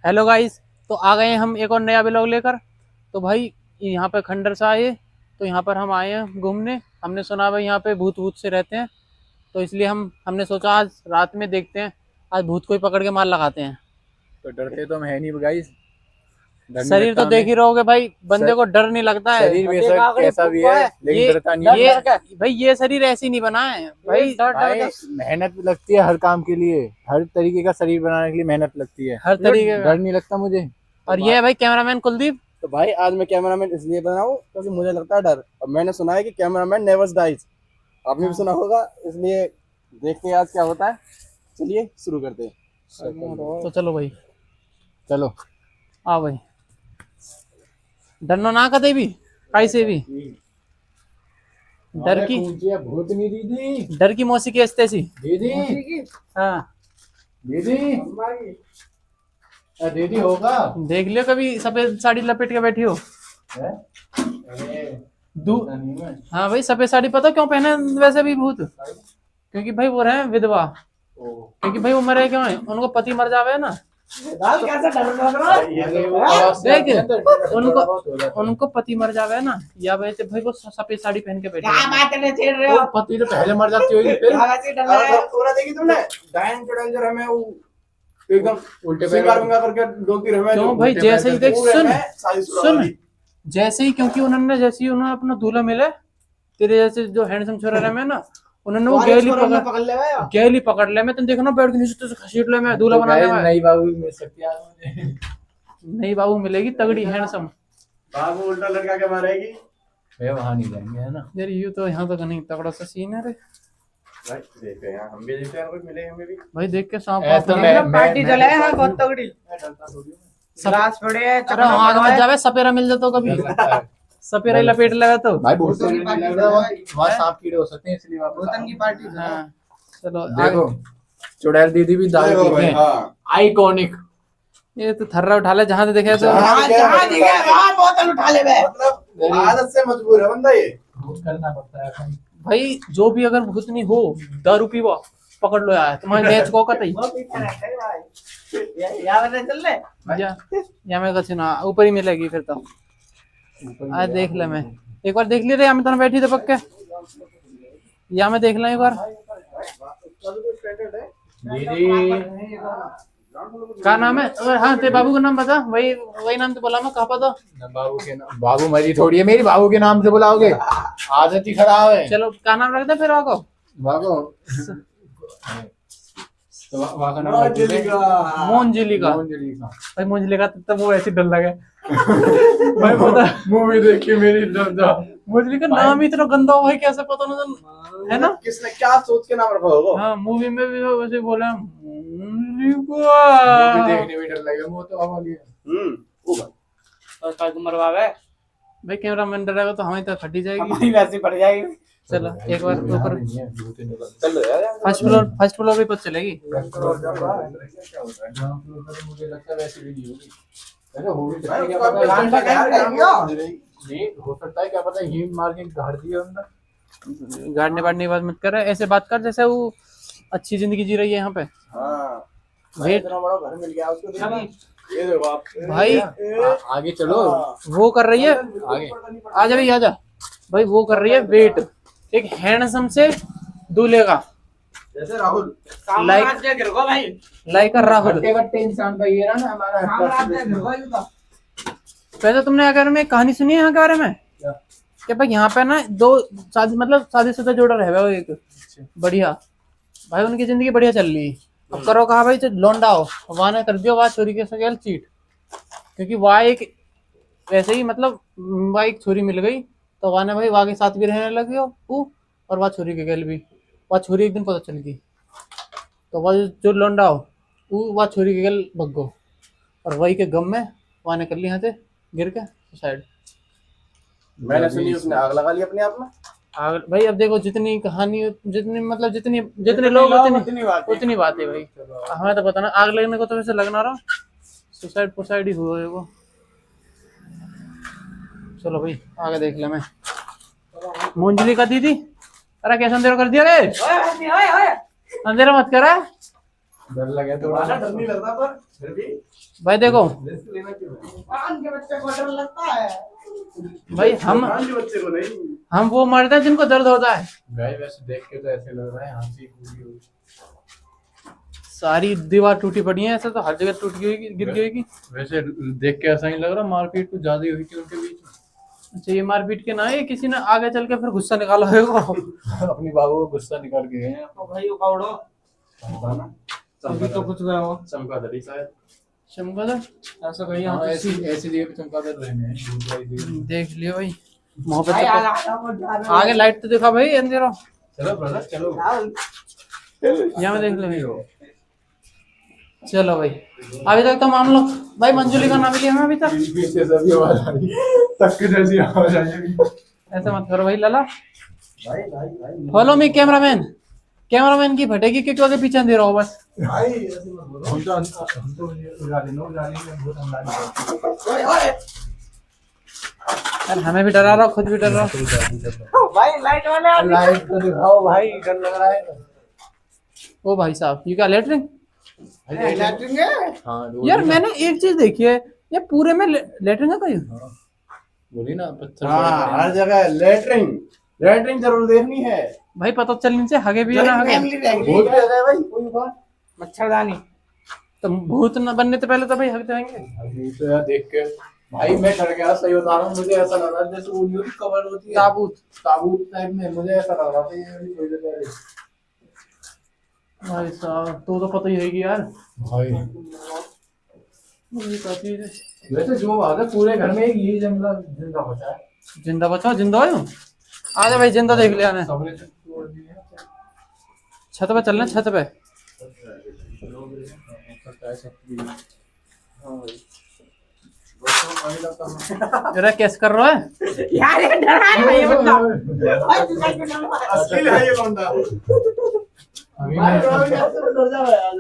Hello guys. तो आ गए हैं हम एक और नया व्लॉग लेकर। तो भाई यहाँ पे खंडर सा है, तो यहाँ पर हम आए हैं घूमने। हमने सुना भाई यहाँ पे भूत भूत से रहते हैं, तो इसलिए हमने सोचा आज रात में देखते हैं, आज भूत को ही पकड़ के मार लगाते हैं। तो डरते तो हम है नहीं गाइस, डर नहीं शरीर लगता तो देख हमें। ही रहोगे भाई, बंदे को डर नहीं लगता है। शरीर वैसा कैसा भी है लेकिन ये डरता नहीं ये है। भाई ये शरीर ऐसे ही नहीं बना है भाई, भाई मेहनत लगती है हर काम के लिए, हर तरीके का शरीर बनाने के लिए मेहनत लगती है। हर तरीके का। डर नहीं लगता मुझे। और ये है भाई कैमरामैन कुलदीप। तो भाई आज मैं कैमरामैन इसलिए बना हूँ क्योंकि मुझे लगता है डर, और मैंने सुना है कि कैमरामैन नेवर डाइज। आपने भी सुना होगा, इसलिए देखते हैं आज क्या होता है। चलिए शुरू करते हैं। तो चलो भाई, चलो आ भाई, डरनो ना कदे भी, कैसे भी डर की भूत नहीं दीदी, डर की मौसी की अस्तेसी। दीदी हाँ दीदी दीदी होगा। देख लियो कभी सफेद साड़ी लपेट के बैठी हो। हाँ भाई, सफेद साड़ी पता क्यों पहने वैसे भी भूत, क्योंकि भाई वो रहे विधवा, क्योंकि भाई वो मरे क्यों है, उनको पति मर जावे ना। देख उनको पति मर जावे ना, या वैसे भाई वो सफेद साड़ी पहन के बैठे हैं। पति तो पहले मर जाती होगी फिर देखी तुमने डायन चुड़ैल जो हमें वो एकदम उल्टे सिंगार बिंगार करके डोलती रहे। क्यों भाई, जैसे ही देख सुन, जैसे ही क्योंकि जैसे ही उन्होंने अपना दूल्हा मिले, तेरे जैसे जो हैंडसम छोरा रहे ना, उन्होंने वो गैली पकड़ ले। मैं तुम देखो ना, बैठ के नीचे से घसीट ले, मैं दूल्हा बना ले। नई बाबू मिल सकती है आज मुझे। नई बाबू मिलेगी तगड़ी हैंडसम। बाबू उल्टा लड़का के मारेगी। वे वहां नहीं जाएंगे है ना यार ये तो यहाँ तो नहीं, तगड़ा सा सीन है रे भाई देखते हैं, हम भी देखते हैं, कोई मिले हमें भी। भाई। देख के सांप तो पार्टी चले हैं बहुत तगड़ी। गिलास पड़े हैं, अरे आग मत जावे, सपेरा मिल जाता कभी, सपेरा ही लपेट लगा तो। भाई बहुत से वहां सांप कीड़े हो सकते हैं इसलिए वापस बोतन की पार्टी हाँ चलो देखो चुड़ैल दीदी भी दारू पीते हैं। हाँ आइकॉनिक। ये तो थर्रा उठा ले जहां से देखे तो। जहाँ दिखे वहाँ बोतल उठा ले बे। मतलब आदत से मजबूर है बंदा ये। करना पड़ता है भाई। भाई जो भी अगर भूतनी हो, दारू पीवा, पकड़ लो यार, तुम्हारे मैच को कतई या मैं कछ ना ऊपर ही मिलेगी फिर तो। आज देख ले, मैं एक बार देख ली रे, यहाँ में तो बैठी थे पक्के, या मैं देख ला एक बार। दीदी क्या नाम है? अगर हाँ तेरे बाबू का नाम बता, वही वही नाम तो बोला मैं, कहाँ पता। बाबू के नाम, बाबू मरी थोड़ी है मेरी, बाबू के नाम से बुलाओगे, आदत ही खराब है। चलो क्या नाम रखते फिर आपको? बाबू तो वहाँ का नाम मोंजिली का। मोंजिलिका। भाई मोंजिली का तब वो ऐसे डर लगे भाई पता, मूवी देख के मेरी डर जा। मोंजिली का नाम ही इतना गंदा हुआ है, कैसे पता नहीं है ना। किसने क्या सोच के नाम रखा होगा? हाँ मूवी में भी वो वैसे बोला मूवी देखने में डर लगेगा, वो तो वाली है। ओ भाई मरवावे भाई कैमरा मैन डरेगा तो हमें तो फटी जाएगी। हमारी वैसी पड़ जाएगी। चलो एक बार ऊपर चलो यार फर्स्ट फ्लोर भी पता चलेगी। मुझे लगता है वैसे भी नहीं होगी। अरे होगी तो भाई, क्या उसका पता प्लान है? क्या? नहीं हो सकता है, क्या पता है हीट मार के गाड़ दिया अंदर। गाड़ने बाड़ने की बात मत कर, ऐसे बात कर जैसे वो अच्छी जिंदगी जी रही है यहाँ पे। हाँ वेट इतना बड़ा घर मिल गया उसको, देखना। ये देखो आप भाई, आगे चलो वो कर रही है, आगे। आ जा भाई आ जा भाई, वो कर रही है वेट एक हैंडसम से दूल्हे का, जैसे राहुल साम्राज्य गिर गो भाई। लाइक राहुल। बट्टे इंसान का ये ना हमारा साम्राज्य गिर गो ये तो। वैसे तुमने अगर में कहानी सुनी है यहाँ के बारे में कि भाई यहाँ पे ना दो शादीशुदा जोड़ा रह गया एक बढ़िया, भाई उनकी जिंदगी बढ़िया चल रही। अब करो कहा भाई लौंडा हो, वहां ने कर दियो वहां छोरी के सगेल चीट, क्योंकि वहां एक वैसे ही मतलब वहां एक छोरी मिल गई, तो वहां ने भाई वहां के साथ भी रहने लगी हो वो, और वहां छोरी के गैल भी, वहां छोरी एक दिन पता चल गई, तो वह जो लौंडा हो वो वहां छोरी के गैल भग गो, और वही के गम में वहां ने कर ली यहाँ से गिर के सुसाइड। मैंने सुनी उसने आग लगा ली अपने आप में। भाई अब देखो जितनी कहानी, जितनी मतलब जितने लोग उतनी बात है भाई, हमें तो पता ना। आग लगने को तो वैसे लगना रहा, सुसाइड ही हुआ है वो। चलो भाई आगे देख ले। मैं मोंजली का दीदी, अरे कैसे अंधेरा कर दिया रे, ओए ओए ओए अंधेरा मत करा। डर लगे तो तुम्हारा डर नहीं लगता पर फिर भी भाई देखो रिस्क लेना क्यों है? कान के बच्चे को डर लगता है। भाई हम कान के बच्चे को नहीं। हम वो मारते हैं जिनको दर्द होता है। भाई वैसे देख के तो ऐसे लग रहा है हंसी पूरी हुई। सारी दीवार टूटी पड़ी है, ऐसे तो हर जगह टूट गई होगी, गिर गई होगी। वैसे देख के ऐसा नहीं लग रहा मारपीट कुछ ज्यादा ही हुई थी उनके बीच में। अच्छा ये मारपीट के ना, ये किसी ने आगे चल के फिर गुस्सा निकाला होगा। अपनी बाबू को गुस्सा निकाल के गए हैं। तो भाई वो कावड़ो चमकाना अभी तो कुछ गए हो चमगादड़ी शायद। चमगादड़ ऐसा कहीं हाँ, यहाँ ऐसी ऐसी जगह पे चमकादड़ रहने हैं भूत वाली जगह। देख लियो भाई, मोहब्बत भाई से आगे आगे लाइट तो दिखा भाई, अंधेरा चलो ब्रदर चलो। यहाँ में देख ले भाई। चलो भाई, अभी तक तो मामला भाई मंजूली का नाम लिया हमें अभी तक। पीछे से भी आवाज आ रही है, तक के जैसी आवाज आ रही है। ऐसा मत करो भाई लाला। भाई भाई भाई फॉलो मी कैमरामैन। कैमरामैन की फटेगी क्योंकि आगे पीछे अंधेरा हो बस। भाई ऐसे मत बोलो। हम तो उड़ा लेना में बहुत हमला नहीं ओए ओए यार हमें भी डरा रहा, खुद भी डर रहा। भाई लाइट वाले आ गए। लाइट तो दिखाओ भाई, डर लग रहा है। ओ भाई साहब, ये क्या लेटरिन? लैट्रिन है। हाँ यार मैंने एक चीज देखी है, ये पूरे में लेटरिन है कहीं? बोली ना पत्थर हाँ हर जगह लेटरिंग लेटरिंग जरूर देखनी है। भाई पता चलने से हगे भी है ना हगे। फैमिली रहेंगे। भूत भी आ जाए भाई कोई बात। मच्छरदानी। तो भूत न बनने से पहले तो भाई हग जाएंगे। अभी तो यार देख के भाई मैं डर गया, सही बता रहा हूँ। मुझे ऐसा लग रहा है जैसे वो यूं कवर होती है ताबूत। ताबूत टाइप में, मुझे ऐसा लग रहा था ये अभी थोड़ी देर पहले। भाई साहब तो पता ही है कि यार भाई ये क्या चीज है? वैसे जो बात है पूरे घर में एक ये जिंदा जिंदा बचा है। जिंदा बचाओ, जिंदा हो आजा भाई, जिंदा देख लिया ने। सबने तोड़ दिए हैं। छत पे चलना, छत पे। जरा कैस कर रहा है यार ये डरा रहा है ये बंदा। असली है ये बंदा। अभी भाई मैं रोज ऐसे डर जाओ यार।